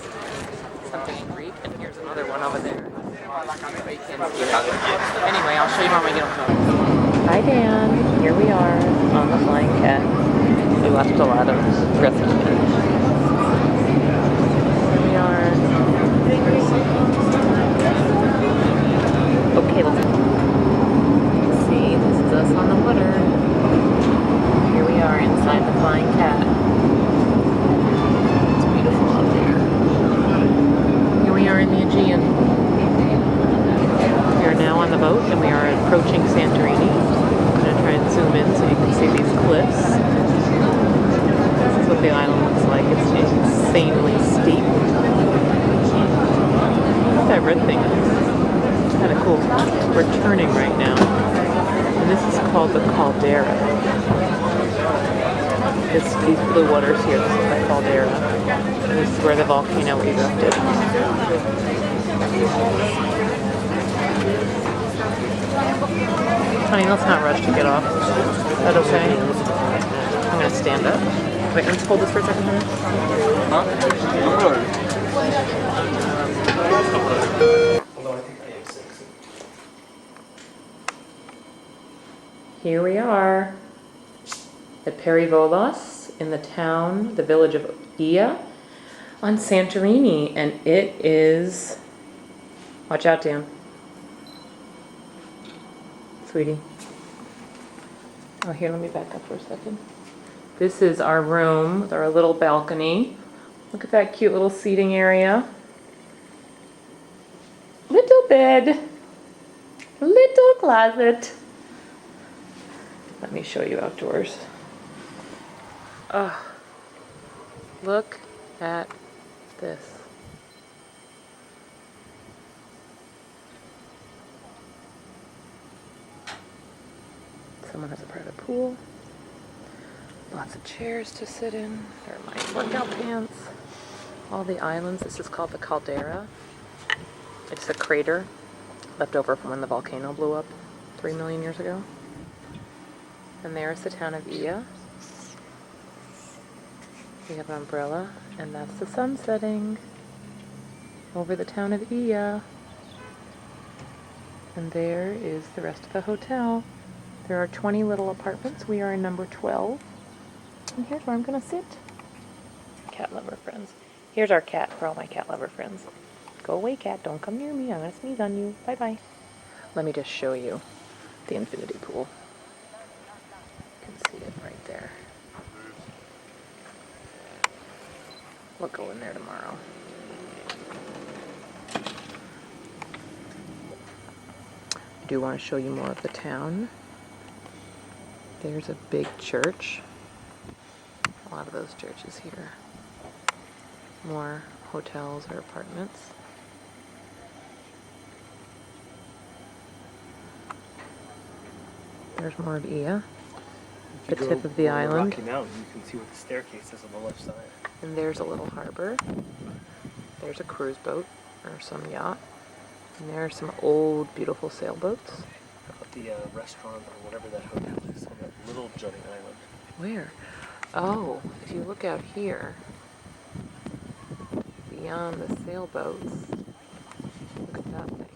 something in Greek, and here's another one over there. Anyway, I'll show you when we get on the boat. Hi Dan, here we are on the Flying Cat. We left a lot of dressing here. Here we are. Okay, let's see, this is us on the water. Here we are inside the Flying Cat. It's beautiful out there. Here we are in the Aegean. We are now on the boat and we are approaching Santorini. I'm going to try and zoom in so you can see these cliffs. This is what the island looks like. It's insanely steep. What's that red thing? It's kind of cool. We're turning right now. And this is called the caldera. These blue waters here, this is the caldera. And this is where the volcano erupted. Honey, let's not rush to get off. Is that okay? I'm going to stand up. Wait, let's hold this for a second, honey. Here we are at Perivolos in the town, the village of Ia on Santorini, and it is, watch out Dan, sweetie. Oh, here, let me back up for a second. This is our room with our little balcony. Look at that cute little seating area. Little bed, little closet. Let me show you outdoors. Oh, look at this. Someone has a private pool. Lots of chairs to sit in. There are my workout pants. All the islands. This is called the caldera. It's a crater left over from when the volcano blew up 3 million years ago. And there's the town of Ia. We have an umbrella, and that's the sun setting over the town of Ia. And there is the rest of the hotel. There are 20 little apartments. We are in number 12. And here's where I'm going to sit. Cat lover friends. Here's our cat for all my cat lover friends. Go away, cat. Don't come near me. I'm going to sneeze on you. Bye-bye. Let me just show you the infinity pool. You can see it right there. We'll go in there tomorrow. I do want to show you more of the town. There's a big church. A lot of those churches here. More hotels or apartments. There's more of Ia, the tip of the island. Rocky Mountain, you can see what the staircase is on the left side. And there's a little harbor. There's a cruise boat or some yacht. And there are some old, beautiful sailboats. How about the restaurant or whatever that hotel is on that little jutting island? Where? Oh, if you look out here, beyond the sailboats, look at that thing.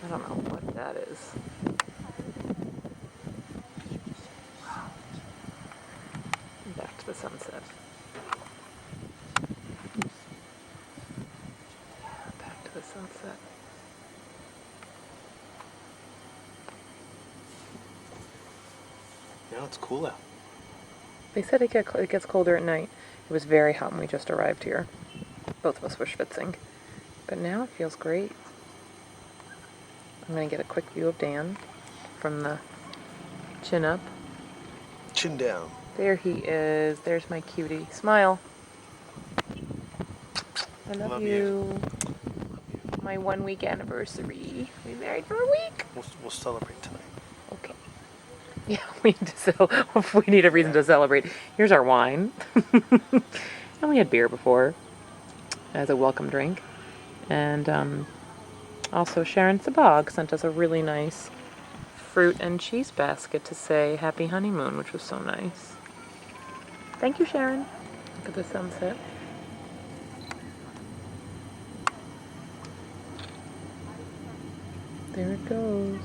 I don't know what that is. Back to the sunset. Back to the sunset. Now it's cool out. They said it gets colder at night. It was very hot when we just arrived here. Both of us were schwitzing. But now it feels great. I'm going to get a quick view of Dan from the chin up. Chin down. There he is. There's my cutie. Smile. I love you. My 1 week anniversary. We married for a week. We'll celebrate tonight. Okay. Yeah, we need a reason to celebrate. Here's our wine. And we had beer before as a welcome drink. And also Sharon Sabag sent us a really nice fruit and cheese basket to say happy honeymoon, which was so nice. Thank you, Sharon. Look at the sunset. There it goes.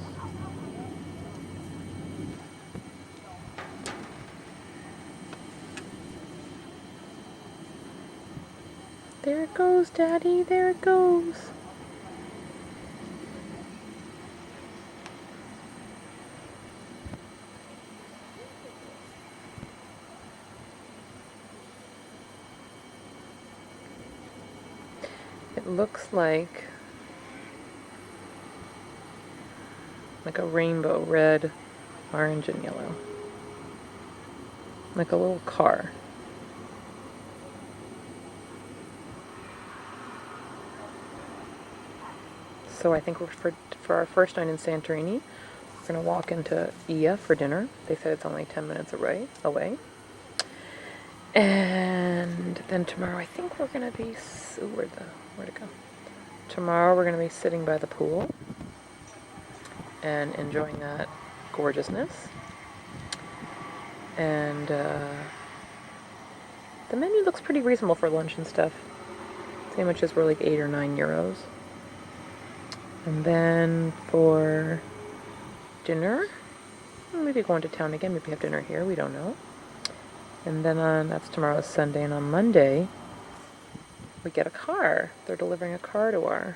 There it goes, Daddy. There it goes. It looks like a rainbow, red, orange, and yellow. Like a little car. So I think for our first night in Santorini, we're going to walk into Ia for dinner. They said it's only 10 minutes away. And then tomorrow I think we're going to be... where'd it go? Tomorrow we're going to be sitting by the pool and enjoying that gorgeousness. And the menu looks pretty reasonable for lunch and stuff. Sandwiches were like 8 or 9 euros. And then for dinner, maybe going to town again, maybe have dinner here, we don't know. And then that's tomorrow's Sunday, and on Monday, we get a car. They're delivering a car to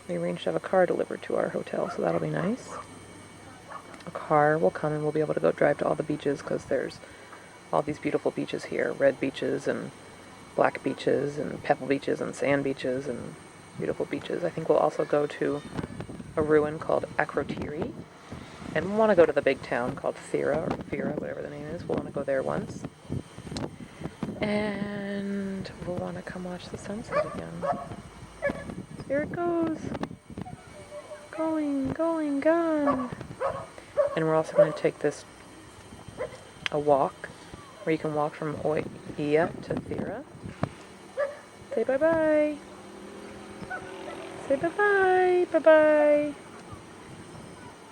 we arranged to have a car delivered to our hotel, so that'll be nice. A car will come and we'll be able to go drive to all the beaches, because there's all these beautiful beaches here. Red beaches and black beaches and pebble beaches and sand beaches and beautiful beaches. I think we'll also go to a ruin called Akrotiri. And we'll want to go to the big town called Fira, whatever the name is. We'll want to go there once. And we'll want to come watch the sunset again. There it goes. Going, gone. And we're also going to take a walk, where you can walk from Ia to Fira. Say bye-bye. Say bye-bye. Bye-bye.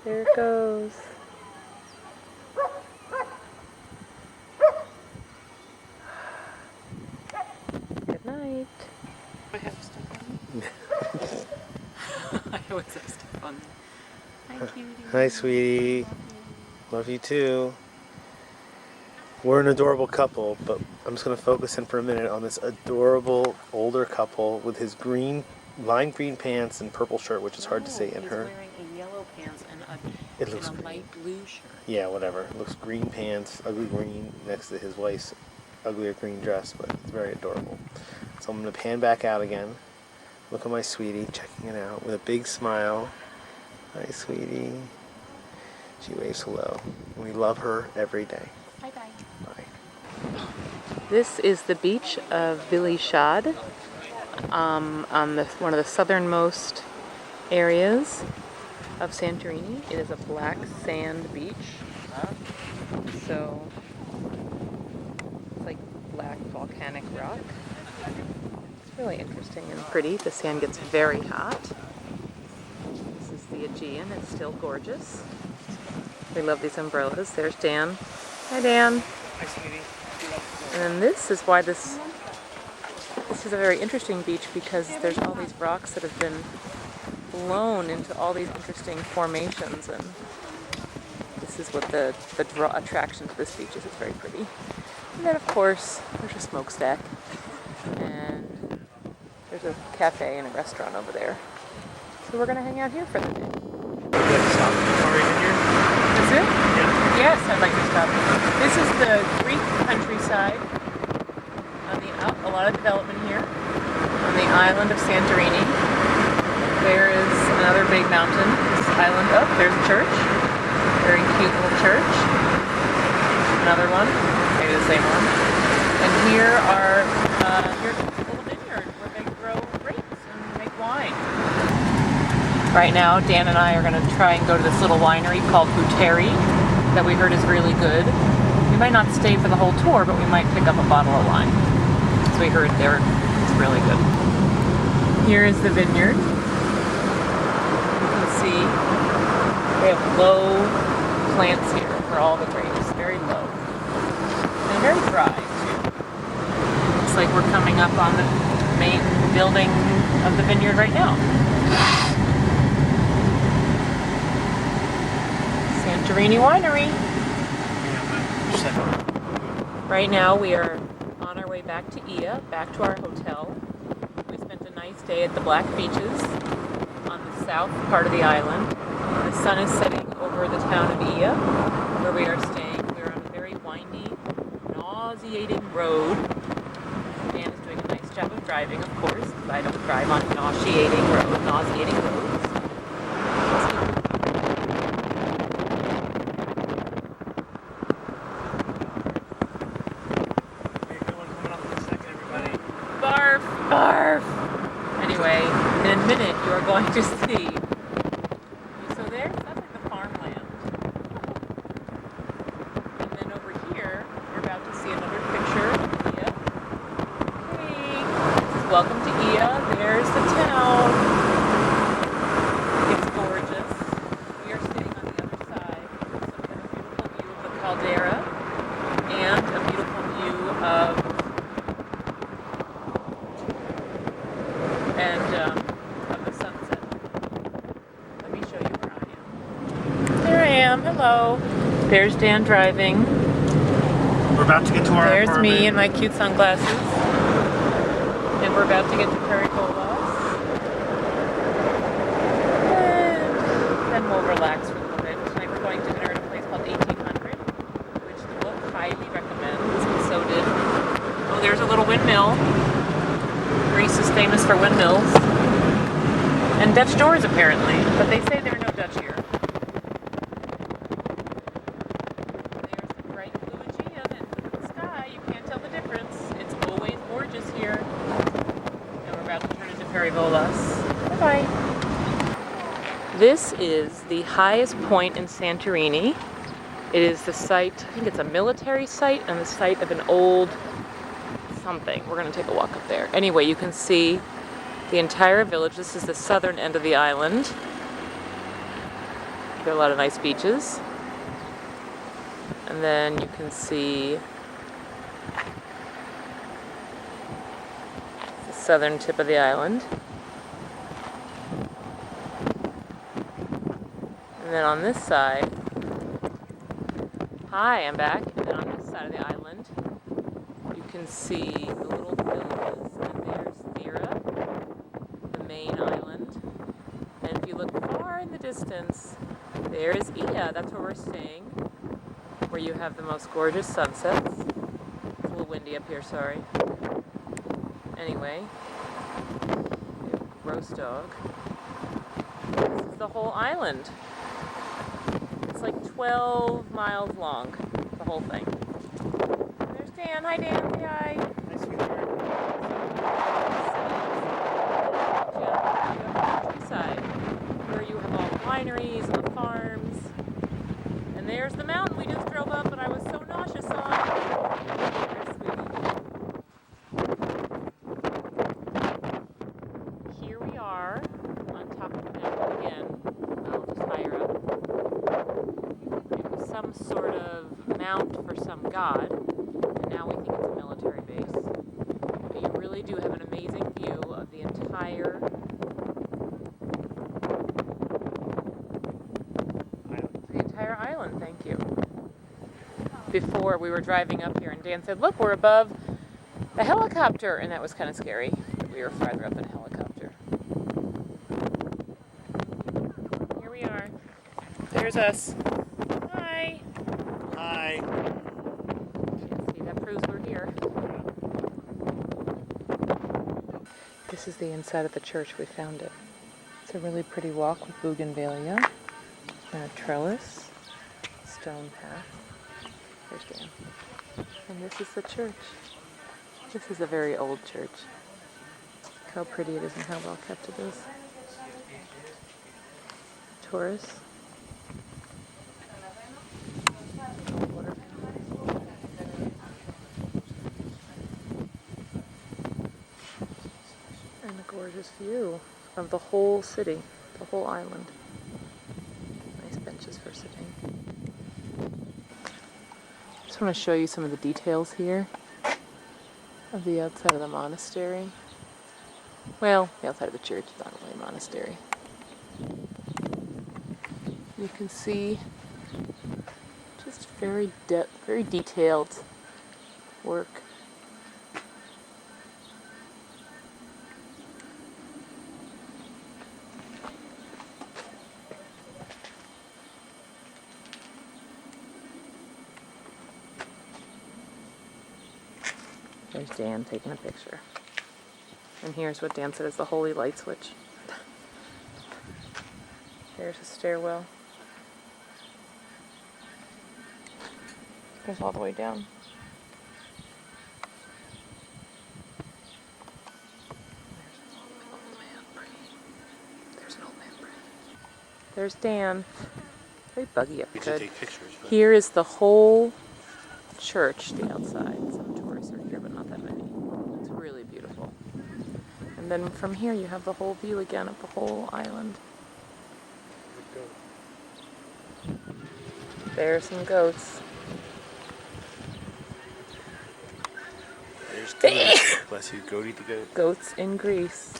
There it goes. Good night. I have stuff on. I always have stuff on. Hi, cutie. Hi, sweetie. Love you too. We're an adorable couple, but I'm just going to focus in for a minute on this adorable older couple with his lime green pants and purple shirt, which is hard to say in her. He's wearing a yellow pants and It looks a green. light blue shirt. Yeah, whatever. It looks green pants, ugly green, next to his wife's uglier green dress, but it's very adorable. So I'm going to pan back out again. Look at my sweetie, checking it out with a big smile. Hi, sweetie. She waves hello. We love her every day. Bye-bye. Bye. This is the beach of Vili Shad, on one of the southernmost areas of Santorini. It is a black sand beach. So it's like black volcanic rock. It's really interesting and pretty. The sand gets very hot. This is the Aegean. It's still gorgeous. We love these umbrellas. There's Dan. Hi, Dan. Hi, sweetie. And then this is why this is a very interesting beach, because there's all these rocks that have been blown into all these interesting formations, and this is what the attraction to this beach is. It's very pretty. And then of course there's a smokestack, and there's a cafe and a restaurant over there. So we're gonna hang out here for the day. Stop the car right in here. Is it? Yeah. Yes, I'd like to stop. This is the Greek countryside. A lot of development here on the island of Santorini. There is another big mountain. This island. Oh, there's a church. Very cute little church. Another one. Maybe the same one. And here's a little vineyard where they grow grapes and make wine. Right now, Dan and I are going to try and go to this little winery called Buteri that we heard is really good. We might not stay for the whole tour, but we might pick up a bottle of wine. So we heard it's really good. Here is the vineyard. You can see they have low plants here for all the grapes, very low. And very dry, too. Looks like we're coming up on the main building of the vineyard right now. Santorini Winery. Right now we are on our way back to Ia, back to our hotel. We spent a nice day at the Black Beaches on the south part of the island. The sun is setting over the town of Ia, where we are staying. We're on a very windy, nauseating road. Dan is doing a nice job of driving, of course, because I don't drive on nauseating roads. Barf! Anyway, in a minute you are going to see. So that's like the farmland. And then over here, you're about to see another picture of Ia. Hey, this is welcome to Ia. There's the town. It's gorgeous. We are sitting on the other side. So we have a beautiful view of the caldera and a beautiful view of the sunset. Let me show you where I am. There I am. Hello. There's Dan driving. We're about to get to our There's apartment. me in my cute sunglasses. And we're about to get to Pericolas. And then we'll relax for a little bit. Tonight we're going to dinner at a place called 1800, which the book highly recommends, and so did. Oh, there's a little windmill. Greece is famous for windmills. And Dutch doors, apparently. But they say there are no Dutch here. There's the bright blue Aegean and the sky. You can't tell the difference. It's always gorgeous here. And we're about to turn into Perivolas. Bye-bye. This is the highest point in Santorini. It is the site, I think it's a military site, and the site of an old something. We're going to take a walk up there. Anyway, you can see the entire village. This is the southern end of the island. There are a lot of nice beaches. And then you can see the southern tip of the island. And then on this side, hi, I'm back. And then on this side of the island, you can see the little villages, and there's Thera, the main island. And if you look far in the distance, there's Ia, that's where we're staying, where you have the most gorgeous sunsets. It's a little windy up here, sorry. Anyway, roast dog. This is the whole island. It's like 12 miles long, the whole thing. There's Dan. Hi, Dan. Say hi. Nice to meet you. Countryside, where you have all the wineries and the farms. And there's the mountain we just drove up, and I was so nauseous on. Here we are on top of the mountain again. Well, just higher up. It was some sort of mount for some god. Now we think it's a military base. But you really do have an amazing view of the entire island. Thank you. Before we were driving up here and Dan said, look, we're above a helicopter, and that was kind of scary, but we were farther up in a helicopter. Here we are. There's us. Hi. Bye. See, that proves we're here. This is the inside of the church. We found it. It's a really pretty walk with bougainvillea and a trellis, stone path. There's Dan. And this is the church. This is a very old church. Look how pretty it is and how well kept it is. Tourists. And a gorgeous view of the whole city, the whole island. Nice benches for sitting. Just want to show you some of the details here of the outside of the monastery. Well, the outside of the church is not really a monastery. You can see just very detailed work. There's Dan taking a picture. And here's what Dan said is the holy light switch. There's a stairwell. Goes all the way down. There's an old man praying. There's Dan. Very buggy up We good. should take pictures. But... Here is the whole church, the outside. Some tourists are here, but not that many. It's really beautiful. And then from here you have the whole view again of the whole island. There are some goats. There's goats. Bless you, goaty to goat. Goats in Greece.